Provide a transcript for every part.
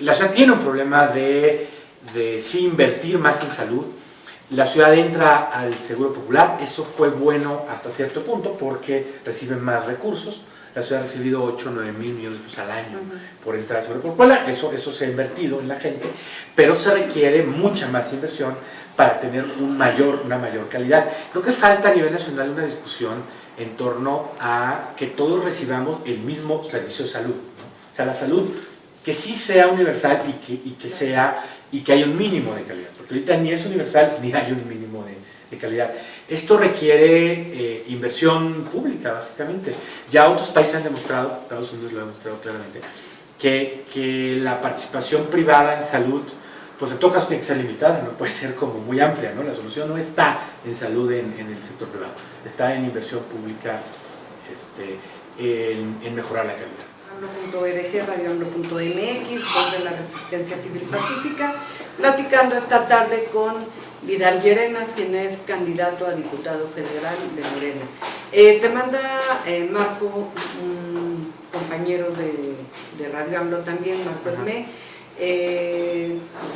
La ciudad tiene un problema de sí invertir más en salud. La ciudad entra al Seguro Popular, eso fue bueno hasta cierto punto porque reciben más recursos. La ciudad ha recibido 8 o 9 mil millones de pesos al año por entrar al Seguro Popular, eso se ha invertido en la gente, pero se requiere mucha más inversión para tener una mayor calidad. Creo que falta a nivel nacional una discusión en torno a que todos recibamos el mismo servicio de salud, ¿no? O sea, la salud que sí sea universal y que haya un mínimo de calidad, porque ahorita ni es universal ni hay un mínimo de calidad. Esto requiere inversión pública, básicamente. Ya otros países han demostrado, Estados Unidos lo ha demostrado claramente, que la participación privada en salud, pues en todo caso tiene que ser limitada, no puede ser como muy amplia, ¿no? La solución no está en salud en el sector privado, está en inversión pública, en mejorar la calidad. AMLO.edg, radioAMLO.mx, voz de la Resistencia Civil Pacífica, platicando esta tarde con Vidal Llerenas, quien es candidato a diputado federal de Morena. Te manda Marco, un compañero de Radio AMLO también, Marco Hermé,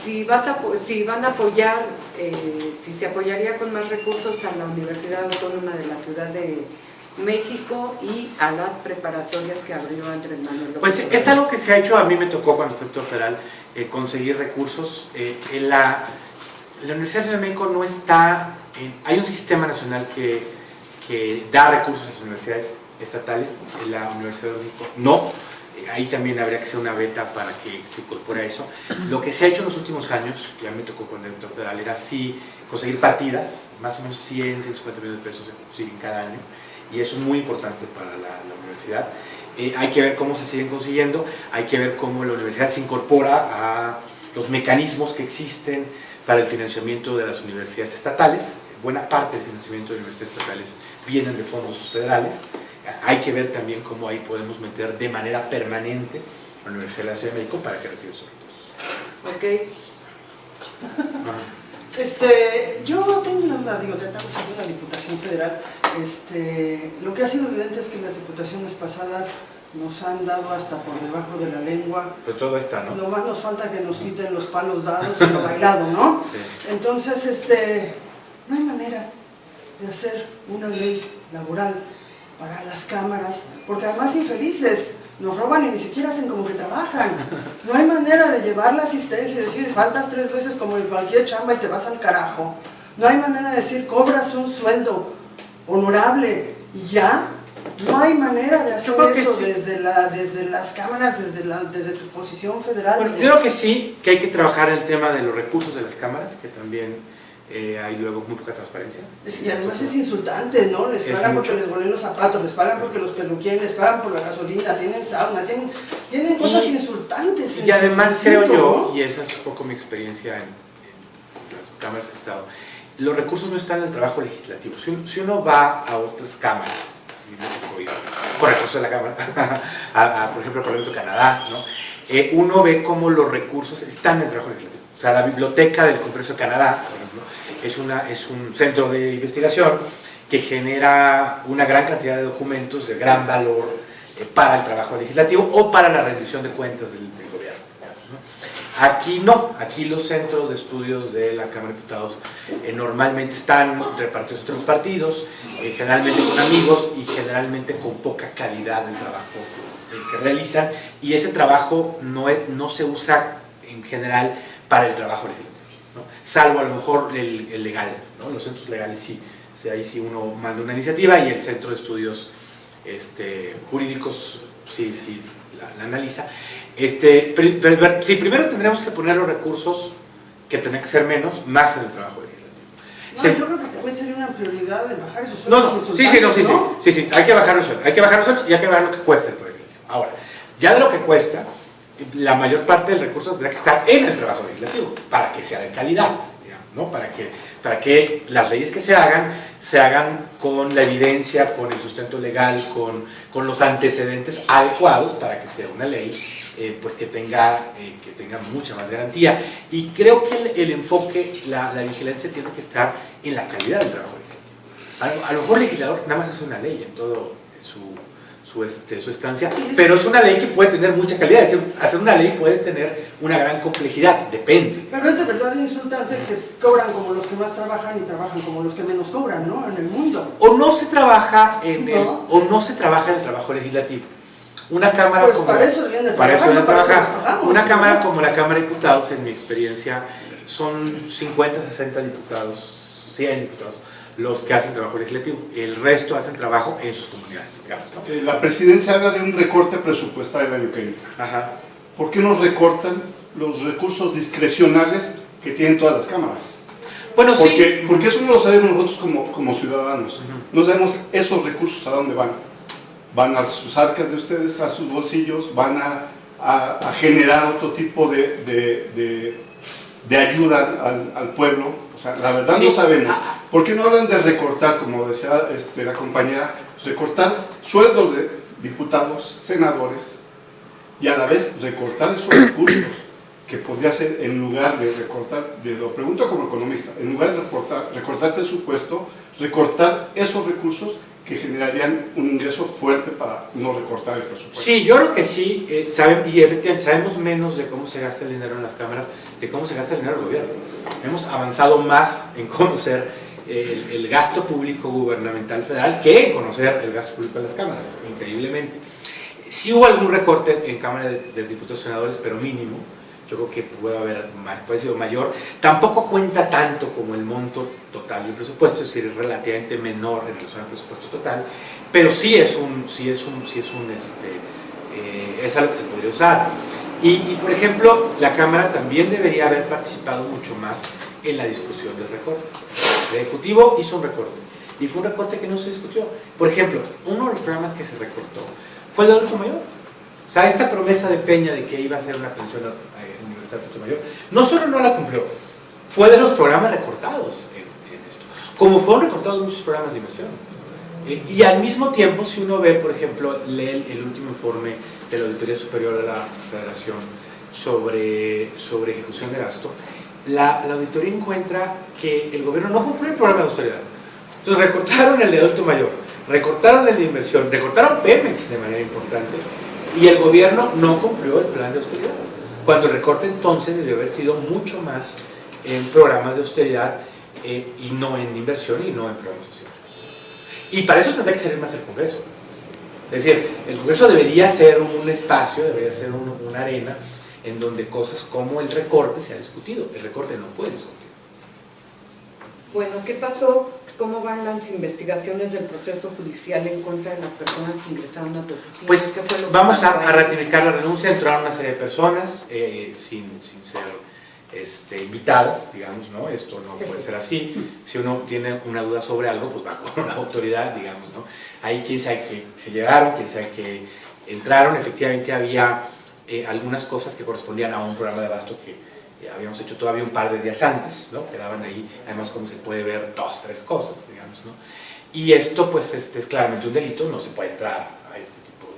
si van a apoyar, si se apoyaría con más recursos a la Universidad Autónoma de la Ciudad de México y a las preparatorias que abrió Andrés Manuel López Pues es algo que se ha hecho, a mí me tocó cuando fui doctor federal conseguir recursos. La Universidad de Ciudad de México no está, hay un sistema nacional que da recursos a las universidades estatales, la Universidad de México no, ahí también habría que hacer una beta para que se incorpore a eso. Lo que se ha hecho en los últimos años, que a mí me tocó con el doctor federal, era sí conseguir partidas, más o menos 100, 150 millones de pesos se consiguen cada año, y eso es muy importante para la universidad. Hay que ver cómo se siguen consiguiendo, hay que ver cómo la universidad se incorpora a los mecanismos que existen para el financiamiento de las universidades estatales. Buena parte del financiamiento de universidades estatales vienen de fondos federales. Hay que ver también cómo ahí podemos meter de manera permanente a la Universidad de la Ciudad de México para que reciba esos recursos. Yo tengo una duda, tratamos de la Diputación Federal. Lo que ha sido evidente es que las diputaciones pasadas nos han dado hasta por debajo de la lengua. Pues todo está, ¿no? Nomás nos falta que nos quiten los palos dados y lo bailado, ¿no? Sí. Entonces, no hay manera de hacer una ley laboral para las cámaras, porque además infelices, nos roban y ni siquiera hacen como que trabajan. No hay manera de llevar la asistencia y decir, faltas 3 veces como en cualquier chamba y te vas al carajo. No hay manera de decir, cobras un sueldo honorable y ya. No hay manera de hacer eso sí. desde las cámaras, desde tu posición federal. Bueno, yo creo que sí, que hay que trabajar el tema de los recursos de las cámaras, que también hay luego muy poca transparencia. Y además es insultante, ¿no? Les pagan porque les ponen los zapatos, les pagan porque los peluquien, les pagan por la gasolina, tienen sauna, tienen cosas insultantes. Y además creo yo, y esa es un poco mi experiencia en las cámaras que he estado, los recursos no están en el trabajo legislativo. Si uno va a otras cámaras, por recursos de la Cámara, por ejemplo, el Parlamento de Canadá, ¿no? Uno ve cómo los recursos están en el trabajo legislativo. O sea, la biblioteca del Congreso de Canadá, por ejemplo, es un centro de investigación que genera una gran cantidad de documentos de gran valor para el trabajo legislativo o para la rendición de cuentas del gobierno, digamos, ¿no? Aquí no, aquí los centros de estudios de la Cámara de Diputados normalmente están repartidos entre los partidos, generalmente con amigos y generalmente con poca calidad del trabajo que realizan, y ese trabajo no se usa en general para el trabajo legislativo, ¿no? Salvo a lo mejor el legal, ¿no? Los centros legales sí, ahí sí uno manda una iniciativa y el centro de estudios jurídicos sí la analiza. Pero primero tendremos que poner los recursos, que tendrán que ser menos, más en el trabajo legislativo. No, yo creo que también sería una prioridad de bajar esos sueldos. Sí, hay que bajar los sueldos, y hay que bajar lo que cuesta el proyecto. Ahora, ya de lo que cuesta, la mayor parte del recurso tendrá que estar en el trabajo legislativo, para que sea de calidad, digamos, ¿no? Para que las leyes que se hagan con la evidencia, con el sustento legal, con los antecedentes adecuados, para que sea una ley pues que tenga mucha más garantía. Y creo que el enfoque, la vigilancia tiene que estar en la calidad del trabajo legislativo. A lo mejor el legislador nada más hace una ley en todo su su estancia, pero es una ley que puede tener mucha calidad. Es decir, hacer una ley puede tener una gran complejidad, depende. Pero es de verdad insultante que cobran como los que más trabajan y trabajan como los que menos cobran, ¿no? En el mundo. O no se trabaja en el, ¿No? o no se trabaja en el trabajo legislativo. Una cámara Pues como para eso deben de para eso trabajar, deben no para eso trabajar. los pagamos, Una ¿no? cámara como la Cámara de Diputados, en mi experiencia, son 50, 60 diputados, 100 diputados, los que hacen trabajo legislativo. El resto hacen trabajo en sus comunidades, digamos, ¿no? La presidencia habla de un recorte presupuestario el año que viene. Ajá. ¿Por qué no recortan los recursos discrecionales que tienen todas las cámaras? Bueno, sí. Porque eso no lo sabemos nosotros como ciudadanos. Ujú. No sabemos esos recursos a dónde van. Van a sus arcas de ustedes, a sus bolsillos, van a generar otro tipo de ayuda al pueblo. O sea, la verdad Sí. no sabemos. ¿Por qué no hablan de recortar, como decía la compañera, recortar sueldos de diputados, senadores, y a la vez recortar esos recursos? Que podría ser, en lugar de recortar, lo pregunto como economista, en lugar de recortar presupuesto, recortar esos recursos que generarían un ingreso fuerte para no recortar el presupuesto. Sí, yo creo que sí, y efectivamente sabemos menos de cómo se gasta el dinero en las cámaras, de cómo se gasta el dinero del gobierno. Hemos avanzado más en conocer el gasto público gubernamental federal que en conocer el gasto público de las cámaras, increíblemente. Sí hubo algún recorte en Cámara de Diputados y Senadores, pero mínimo. Yo creo que puede haber sido mayor. Tampoco cuenta tanto como el monto total del presupuesto, es decir, es relativamente menor en relación al presupuesto total, pero sí es algo que se podría usar. Y por ejemplo, la Cámara también debería haber participado mucho más en la discusión del recorte. El Ejecutivo hizo un recorte y fue un recorte que no se discutió. Por ejemplo, uno de los programas que se recortó fue el de adulto mayor. O sea, esta promesa de Peña de que iba a ser una pensión universal adulto mayor, no solo no la cumplió, fue de los programas recortados en esto, como fueron recortados muchos programas de inversión. Y al mismo tiempo, si uno ve, por ejemplo, lee el último informe de la Auditoría Superior de la Federación sobre ejecución de gasto, la auditoría encuentra que el gobierno no cumplió el programa de austeridad. Entonces recortaron el de adulto mayor, recortaron el de inversión, recortaron Pemex de manera importante, y el gobierno no cumplió el plan de austeridad. Cuando el recorte entonces debió haber sido mucho más en programas de austeridad y no en inversión y no en programas sociales. Y para eso tendría que ser más el Congreso. Es decir, el Congreso debería ser un espacio, debería ser una arena en donde cosas como el recorte se ha discutido. El recorte no fue discutido. Bueno, ¿qué pasó? ¿Cómo van las investigaciones del proceso judicial en contra de las personas que ingresaron a tu oficina? Pues ¿Qué fue lo que vamos pasó ahí? a ratificar la renuncia. Entraron una serie de personas sin ser invitadas, digamos, ¿no? Esto no puede ser así. Si uno tiene una duda sobre algo, pues va con una autoridad, digamos, ¿no? Ahí quién sabe que se llegaron, quién sabe que entraron. Efectivamente había algunas cosas que correspondían a un programa de abasto que habíamos hecho todavía un par de días antes, ¿no? Quedaban ahí, además como se puede ver, 2, 3 cosas, digamos, ¿no? Y esto pues es claramente un delito, no se puede entrar a este tipo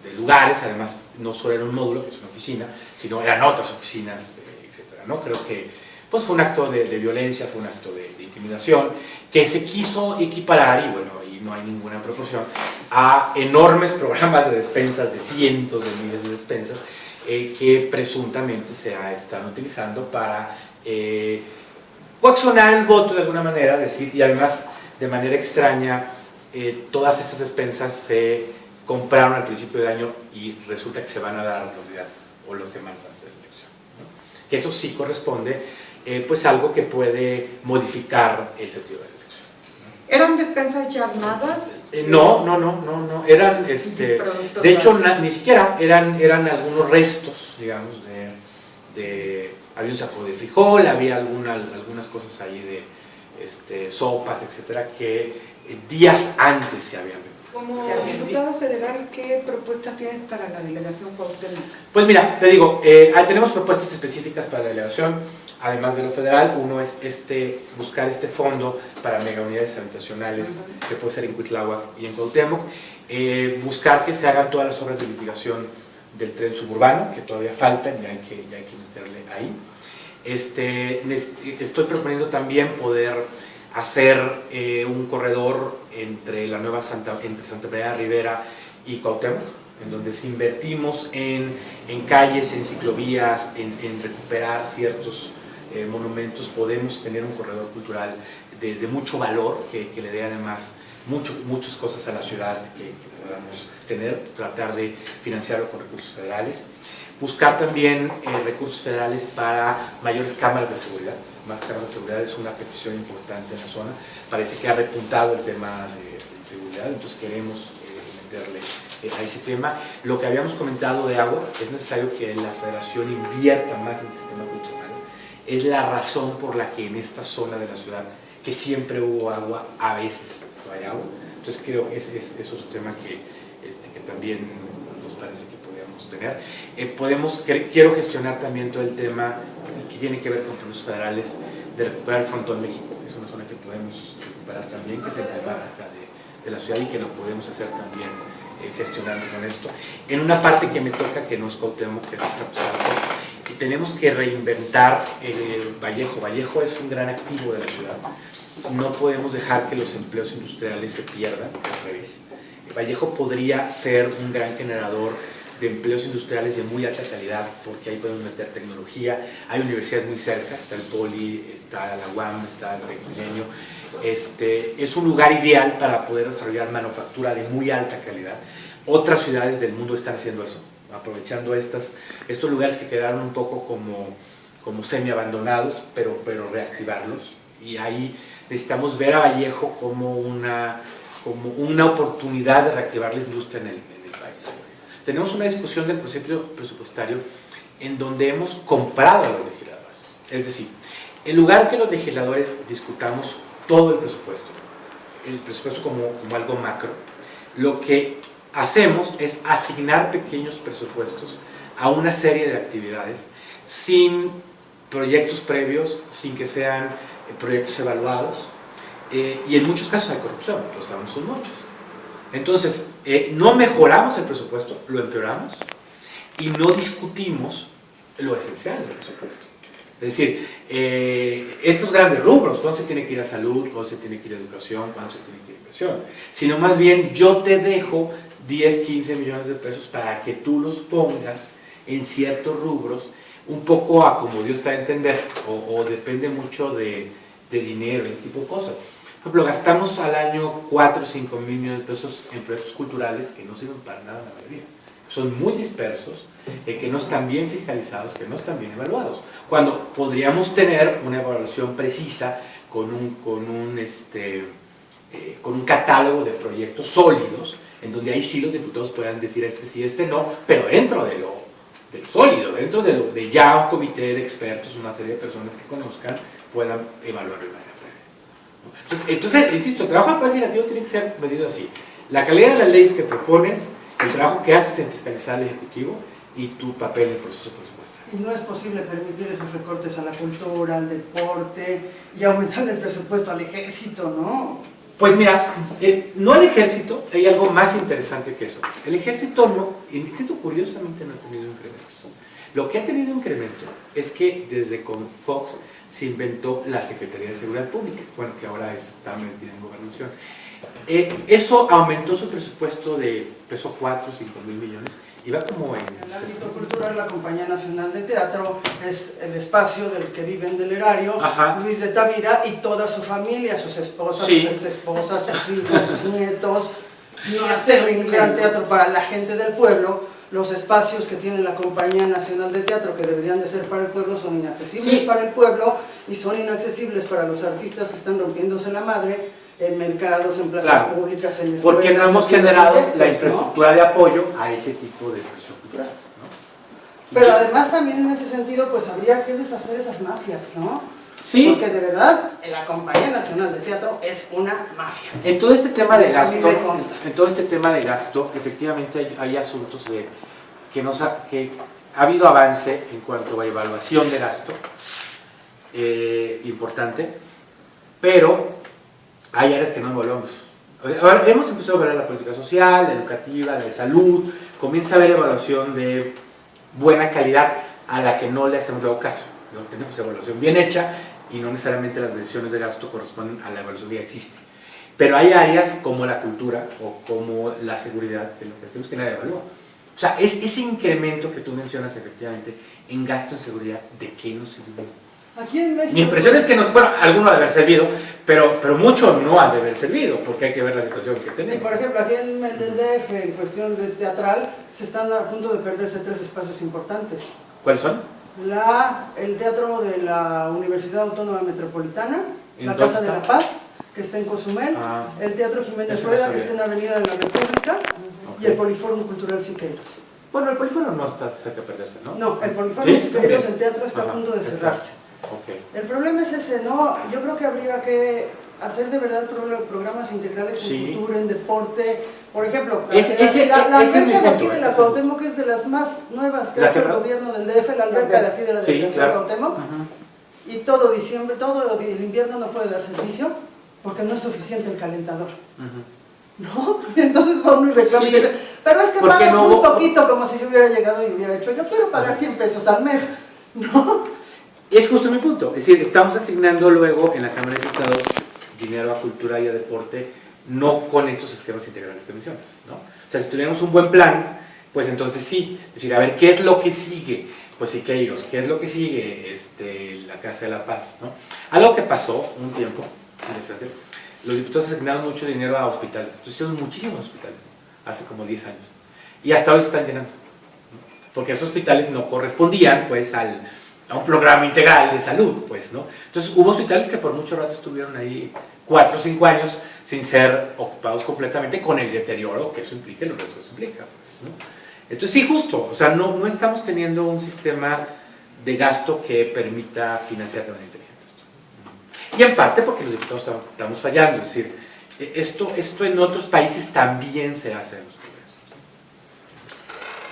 de lugares, además no solo era un módulo, que es una oficina, sino eran otras oficinas, etcétera, ¿no? Creo que pues fue un acto de violencia, fue un acto de intimidación, que se quiso equiparar, y bueno, y no hay ninguna proporción, a enormes programas de despensas, de cientos de miles de despensas, que presuntamente se están utilizando para coaccionar el voto de alguna manera, decir, y además de manera extraña, todas estas despensas se compraron al principio de año y resulta que se van a dar los días o las semanas antes de la elección, ¿no? Que eso sí corresponde pues algo que puede modificar el sentido de la elección, ¿no? ¿Eran despensas ya armadas? No, eran, de hecho, ni siquiera, eran algunos restos, digamos, había un saco de frijol, había algunas cosas ahí de sopas, etcétera, que días antes se habían vendido. Como diputado federal, ¿qué propuestas tienes para la delegación Cuauhtémoc? Pues mira, te digo, tenemos propuestas específicas para la delegación, además de lo federal. Uno es buscar este fondo para megaunidades habitacionales, que puede ser en Cuitláhuac y en Cuauhtémoc, buscar que se hagan todas las obras de mitigación del tren suburbano, que todavía faltan y hay que meterle ahí. Estoy proponiendo también poder hacer un corredor entre Santa María de Rivera y Cuauhtémoc, en donde si invertimos en calles, en ciclovías, en recuperar ciertos monumentos, podemos tener un corredor cultural de mucho valor, que le dé además muchas cosas a la ciudad que podamos tener, tratar de financiarlo con recursos federales. Buscar también recursos federales para mayores cámaras de seguridad. Más cámaras de seguridad es una petición importante en la zona. Parece que ha repuntado el tema de seguridad, entonces queremos meterle a ese tema. Lo que habíamos comentado de agua, es necesario que la federación invierta más en el sistema cultural. Es la razón por la que en esta zona de la ciudad, que siempre hubo agua, a veces no hay agua. Entonces creo que ese es otro tema que también nos parece que podríamos tener. Quiero gestionar también todo el tema que tiene que ver con recursos federales de recuperar el Frontón México. Es una zona que podemos recuperar también, que es el tema de la ciudad y que lo podemos hacer también gestionando con esto. En una parte que me toca, que no es Cuauhtémoc, que es y tenemos que reinventar Vallejo. Vallejo es un gran activo de la ciudad. No podemos dejar que los empleos industriales se pierdan, al revés. Vallejo podría ser un gran generador de empleos industriales de muy alta calidad, porque ahí podemos meter tecnología, hay universidades muy cerca, está el Poli, está la UAM, está el Milenio. Es un lugar ideal para poder desarrollar manufactura de muy alta calidad. Otras ciudades del mundo están haciendo eso, aprovechando estos lugares que quedaron un poco como semi abandonados, pero reactivarlos. Y ahí necesitamos ver a Vallejo como una oportunidad de reactivar la industria en el país. Tenemos una discusión del proceso presupuestario en donde hemos comprado a los legisladores. Es decir, en lugar que los legisladores discutamos todo el presupuesto como algo macro, lo que hacemos es asignar pequeños presupuestos a una serie de actividades sin proyectos previos, sin que sean proyectos evaluados, y en muchos casos hay corrupción, los famosos muchos. Entonces, no mejoramos el presupuesto, lo empeoramos, y no discutimos lo esencial del presupuesto. Es decir, estos grandes rubros, cuándo se tiene que ir a salud, cuándo se tiene que ir a educación, cuándo se tiene que ir a inversión, sino más bien yo te dejo 10, 15 millones de pesos para que tú los pongas en ciertos rubros, un poco a como Dios te da a entender, o depende mucho de dinero, ese tipo de cosas. Por ejemplo, gastamos al año 4 o 5 mil millones de pesos en proyectos culturales que no sirven para nada la mayoría. Son muy dispersos, que no están bien fiscalizados, que no están bien evaluados. Cuando podríamos tener una evaluación precisa con un catálogo de proyectos sólidos, en donde ahí sí los diputados puedan decir este sí, este no, pero dentro de lo sólido, dentro de ya un comité de expertos, una serie de personas que conozcan, puedan evaluarlo de manera previa. Entonces, insisto, el trabajo del Poder Legislativo tiene que ser medido así. La calidad de las leyes que propones, el trabajo que haces en fiscalizar al Ejecutivo y tu papel en el proceso presupuestario. Y no es posible permitir esos recortes a la cultura, al deporte y aumentar el presupuesto al ejército, ¿no? Pues mira, no el ejército, hay algo más interesante que eso. El ejército curiosamente no ha tenido incrementos. Lo que ha tenido incremento es que desde con Fox se inventó la Secretaría de Seguridad Pública, bueno, que ahora está metida en gobernación. Eso aumentó su presupuesto de peso 4 o 5 mil millones, y va como en... En el ámbito cultural, la Compañía Nacional de Teatro es el espacio del que viven del erario, Ajá. Luis de Tavira y toda su familia, sus esposas, Sí. sus exesposas, sus hijos, sus nietos. No hacer un gran teatro para la gente del pueblo. Los espacios que tiene la Compañía Nacional de Teatro, que deberían de ser para el pueblo, son inaccesibles para el pueblo y son inaccesibles para los artistas que están rompiéndose la madre en mercados, en plazas públicas, en escuelas. Porque no hemos generado proyectos, la infraestructura de apoyo a ese tipo de expresión cultural, ¿no? Pero además también en ese sentido, pues habría que deshacer esas mafias, ¿no? Sí. Porque de verdad, la Compañía Nacional de Teatro es una mafia. En todo este tema de Eso a mí gasto, me consta. efectivamente hay asuntos que ha habido avance en cuanto a evaluación de gasto, importante, pero hay áreas que no evaluamos. Ahora hemos empezado a ver la política social, la educativa, la de salud, comienza a haber evaluación de buena calidad a la que no le hacemos dado caso. No tenemos evaluación bien hecha y no necesariamente las decisiones de gasto corresponden a la evaluación que ya existe. Pero hay áreas como la cultura o como la seguridad de lo que hacemos que nadie evalúa. O sea, ese incremento que tú mencionas efectivamente en gasto en seguridad, ¿de qué nos sirve? Aquí en México, Mi impresión es que bueno, alguno ha de haber servido, pero mucho no ha de haber servido, porque hay que ver la situación que y tenemos. por ejemplo, aquí en el DF, en cuestión de teatral, se están a punto de perderse 3 espacios importantes. ¿Cuáles son? El Teatro de la Universidad Autónoma Metropolitana, ¿En la dónde Casa de está? la Paz, que está en Cozumel, el Teatro Jiménez Eso no Rueda, sabía. que está en Avenida de la República, Ok. y el Poliforum Cultural Siqueiros. Bueno, el polífono no está cerca de perderse, ¿no? No, el Poliforum Sí, Siqueiros, también. el teatro está Ajá, a punto de está. cerrarse. Ok. El problema es ese, ¿no? Yo creo que habría que hacer de verdad programas integrales Sí. en cultura, en deporte. Por ejemplo, Ese la es mi alberca de aquí punto, de la Cuauhtémoc, que es de las más nuevas que ¿La ha hecho qué? el gobierno del DF, la alberca de aquí de la Sí, delegación claro. Cuauhtémoc, Ajá. y todo diciembre, todo el invierno no puede dar servicio porque no es suficiente el calentador. Ujú. ¿No? Entonces va uno y reclama y Sí. dice, pero es que ¿Por qué pagas no muy hubo- poquito, como si yo hubiera llegado y hubiera hecho, yo quiero pagar 100 pesos al mes, ¿no? Y es justo mi punto, es decir, estamos asignando luego en la Cámara de Diputados dinero a cultura y a deporte, no con estos esquemas integrales que mencionas, ¿no? O sea, si tuviéramos un buen plan, pues entonces sí, es decir, a ver, ¿qué es lo que sigue? Pues Siqueiros, ¿qué es lo que sigue? La Casa de la Paz, ¿no? Algo que pasó un tiempo, interesante, los diputados asignaron mucho dinero a hospitales, entonces hicieron muchísimos hospitales, hace como 10 años, y hasta hoy se están llenando, ¿no? Porque esos hospitales no correspondían, pues, a un programa integral de salud, pues, ¿no? Entonces hubo hospitales que por mucho rato estuvieron ahí 4 o 5 años sin ser ocupados completamente con el deterioro que eso implica, los riesgos que implica, pues, ¿no? Entonces sí, justo, o sea, no estamos teniendo un sistema de gasto que permita financiar de manera inteligente esto. Y en parte porque los diputados estamos fallando, es decir, esto en otros países también se hace en los congresos.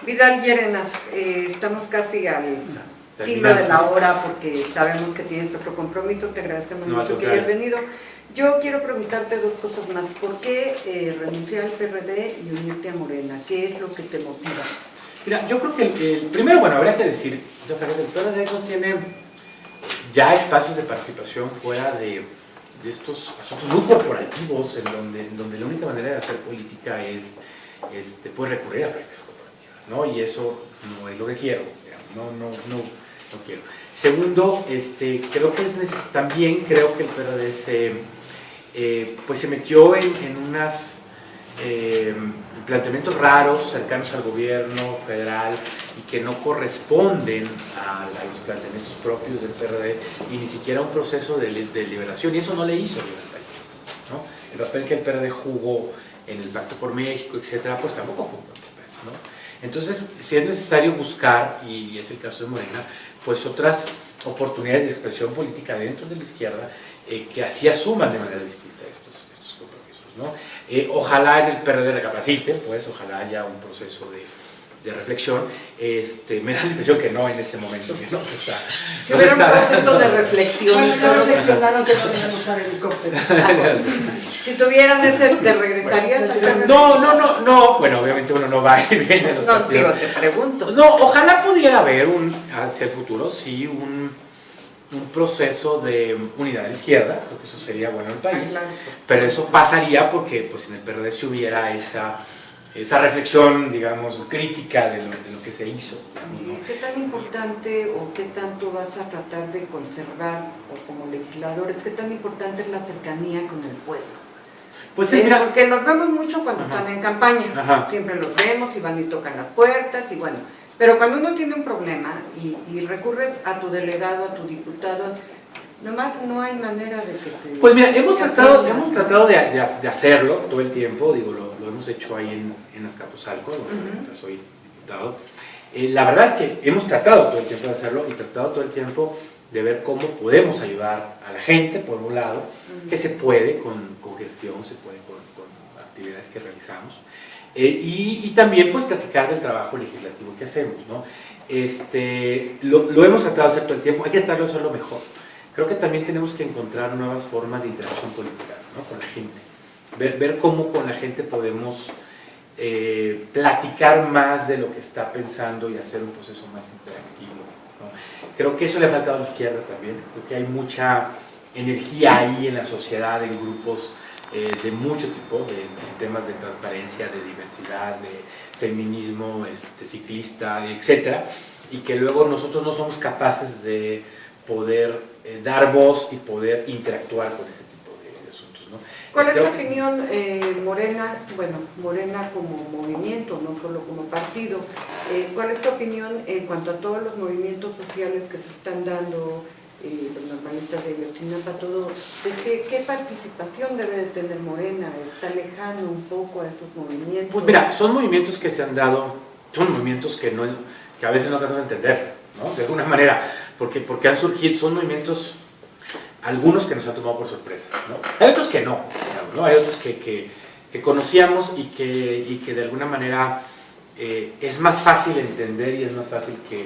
Vidal Llerenas, estamos casi al filo de la hora porque sabemos que tienes otro compromiso, te agradecemos No, mucho que hayas venido. Yo quiero preguntarte 2 cosas más. ¿Por qué renunciar al PRD y unirte a Morena? ¿Qué es lo que te motiva? Mira, yo creo que el primero, bueno, habría que decir, yo creo que el PRD no tiene ya espacios de participación fuera de estos asuntos muy corporativos en donde la única manera de hacer política es pues recurrir a prácticas corporativas, ¿no? Y eso no es lo que quiero, no quiero. Segundo, creo que también creo que el PRD pues se metió en unos planteamientos raros cercanos al gobierno federal y que no corresponden a los planteamientos propios del PRD y ni siquiera a un proceso de liberación, y eso no le hizo bien al país, ¿no? El papel que el PRD jugó en el Pacto por México, etcétera, pues tampoco fue un buen papel, ¿no? Entonces, si es necesario buscar, y es el caso de Morena, pues otras oportunidades de expresión política dentro de la izquierda que así asuman de manera distinta estos compromisos, ¿no? Ojalá en el PRD recapacite, pues ojalá haya un proceso de reflexión. Me da la impresión que no en este momento, que no se está... Si hubiera un proceso de reflexión, Bueno, ya reflexionaron que no deben usar helicópteros. si tuvieran ese, ¿te regresarías al PRD? No, bueno, obviamente uno no va y viene a los No, partidos. digo, te pregunto. No, ojalá pudiera haber hacia el futuro, sí, un proceso de unidad de la izquierda, porque eso sería bueno en el país, Claro. pero eso pasaría porque pues en el PRD si hubiera esa reflexión, digamos, crítica de lo que se hizo, ¿no? ¿Qué tan importante o qué tanto vas a tratar de conservar, o como legisladores, qué tan importante es la cercanía con el pueblo? Pues sí, mira, Porque los vemos mucho cuando Ajá. están en campaña, Ajá. siempre los vemos y van y tocan las puertas y bueno, pero cuando uno tiene un problema y recurres a tu delegado, a tu diputado, nomás no hay manera de que te... pues mira, hemos te tratado atiendan. de hacerlo todo el tiempo, digo, lo hemos hecho ahí en Azcapotzalco, donde soy diputado. La verdad es que hemos tratado todo el tiempo de hacerlo y tratado todo el tiempo de ver cómo podemos ayudar a la gente, por un lado, que se puede con gestión, se puede con actividades que realizamos, y también pues platicar del trabajo legislativo que hacemos, ¿no? Lo hemos tratado de hacer todo el tiempo, hay que tratarlo de hacerlo mejor. Creo que también tenemos que encontrar nuevas formas de interacción política, ¿no? Con la gente, ver cómo con la gente podemos platicar más de lo que está pensando y hacer un proceso más interactivo, ¿no? Creo que eso le ha faltado a la izquierda también, creo que hay mucha energía ahí en la sociedad, en grupos de mucho tipo, de temas de transparencia, de diversidad, de feminismo, ciclista, etcétera, y que luego nosotros no somos capaces de poder dar voz y poder interactuar con ese tipo de asuntos, ¿no? ¿Cuál es tu opinión, Morena, bueno, Morena como movimiento, no solo como partido, cuál es tu opinión en cuanto a todos los movimientos sociales que se están dando, los normalistas de Ayotzinapa, todo, de qué participación debe de tener Morena? ¿Está lejano un poco a estos movimientos? Pues mira, son movimientos que se han dado, son movimientos que a veces no alcanzamos a entender, ¿no? De alguna manera, porque han surgido, son movimientos, algunos que nos han tomado por sorpresa, ¿no? Hay otros que no, digamos, ¿no? Hay otros que conocíamos y que de alguna manera es más fácil entender y es más fácil que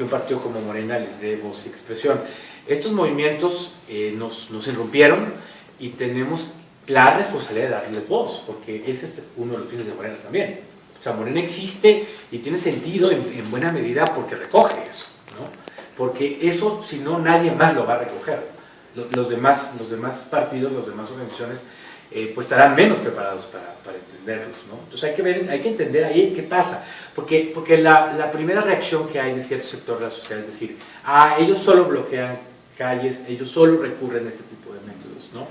un partido como Morena les dé voz y expresión. Estos movimientos nos irrumpieron y tenemos la responsabilidad de darles voz, porque ese es uno de los fines de Morena también. O sea, Morena existe y tiene sentido en buena medida porque recoge eso, ¿no? Porque eso, si no, nadie más lo va a recoger. Los demás partidos, las demás organizaciones, pues estarán menos preparados para entenderlos, ¿no? Entonces hay que entender ahí qué pasa, porque la primera reacción que hay de cierto sector de la sociedad es decir, ellos solo bloquean calles, ellos solo recurren a este tipo de métodos, ¿no?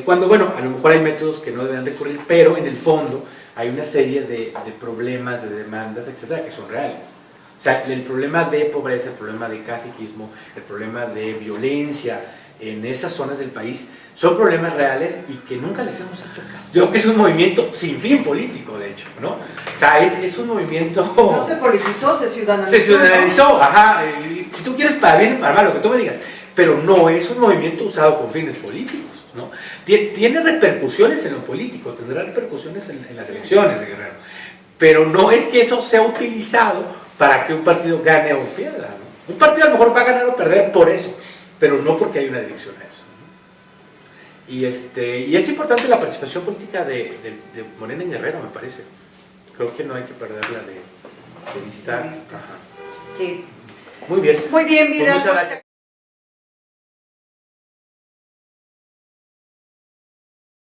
Cuando, bueno, a lo mejor hay métodos que no deben recurrir, pero en el fondo hay una serie de problemas, de demandas, etcétera, que son reales. O sea, el problema de pobreza, el problema de caciquismo, el problema de violencia en esas zonas del país son problemas reales y que nunca les hemos hecho caso. Yo creo que es un movimiento sin fin político, de hecho, ¿no? O sea, es un movimiento... No se politizó, se ciudadanizó. Se ciudadanizó, ajá. Si tú quieres para bien o para mal, lo que tú me digas. Pero no es un movimiento usado con fines políticos, ¿no? Tiene repercusiones en lo político, tendrá repercusiones en las elecciones de Guerrero. Pero no es que eso sea utilizado para que un partido gane o pierda, ¿no? Un partido a lo mejor va a ganar o perder por eso, pero no porque hay una dirección a eso, ¿no? Y es importante la participación política de Morena en Guerrero, me parece. Creo que no hay que perderla de vista. Ajá. Sí. Muy bien. Muy bien, Pues Vidal. muchas gracias.